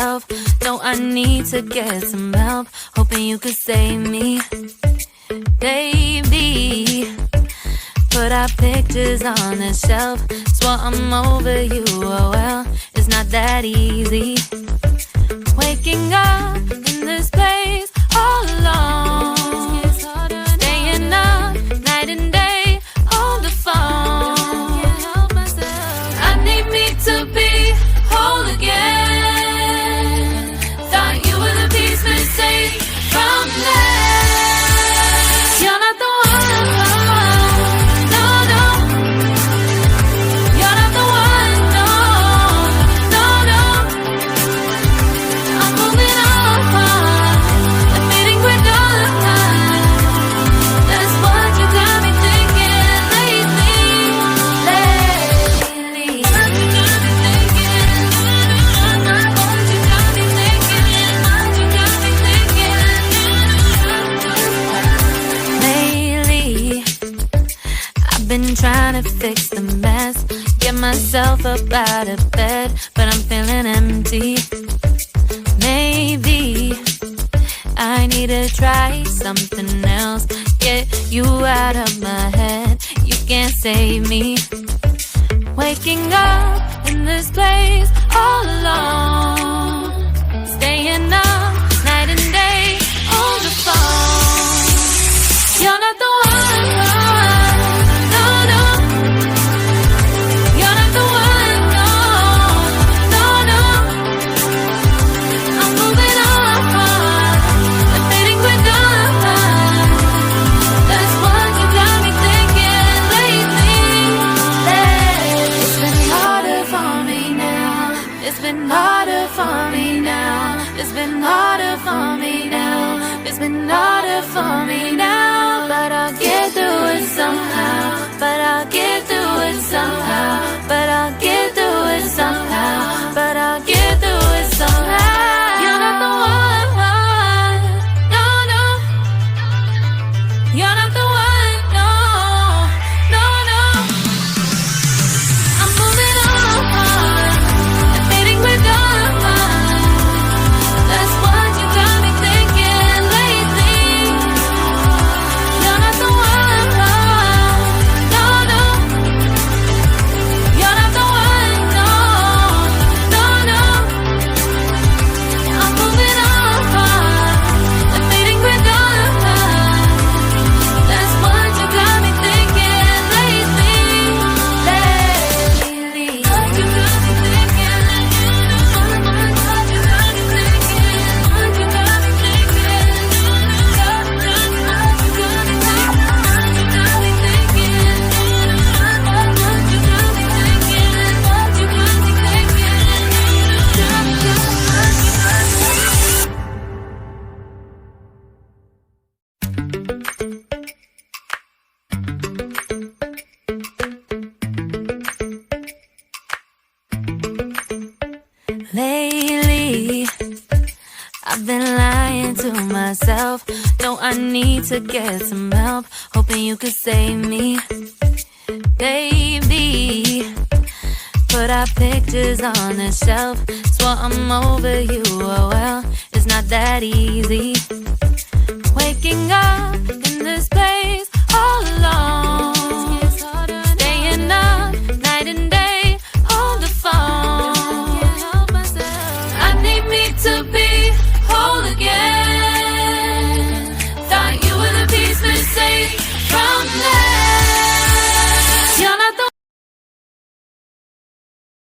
myself. No, I need to get some help. Hoping you could save me, baby. Put our pictures on the shelf. Swore I'm over you, oh well, it's not that easy. Waking up in this place all alone, staying up night and day on the phone. I need me to be whole again. Thought you were the piece missing from that. You're not the one. No, no. You're not the one. No, no, no. I'm moving on. Admitting we're done. That's what you got me thinking lately. What you got me thinking. What you got me thinking. What you got me thinking. Lately, I've been trying to fix the mess, get myself up out of bed, but I'm feeling empty. Maybe I need to try something else. Get you out of my head, you can't save me. Waking up in this place all alone, staying up night and day on the phone. You're not the one. No, no. You're not the one. No, no, no. I'm moving on. Admitting we're done. That's what you got me thinking lately. It's been harder for me now. It's been harder for me now. It's been harder for me now. It's been harder for me now. But I'll get through it somehow. But I'll get through it somehow. But I'll get through it somehow. But I'll get through it somehow. You're not the one. No, no. You're not the one. No, no, no. I'm moving on. Admitting we're done. That's what you got me thinking lately. You're not the one. No, no. You're not the one. No, no, no. I'm moving on. Admitting we're done. That's what you got me thinking lately. What you got me thinking. What you got me thinking. What you got me thinking. What you got me thinking. What you got me thinking. What you got me thinking. Lately, I've been lying to myself. No, I need to get some help. Hoping you could save me, baby. Put our pictures on the shelf. Swore I'm over you, oh well, it's not that easy. Waking up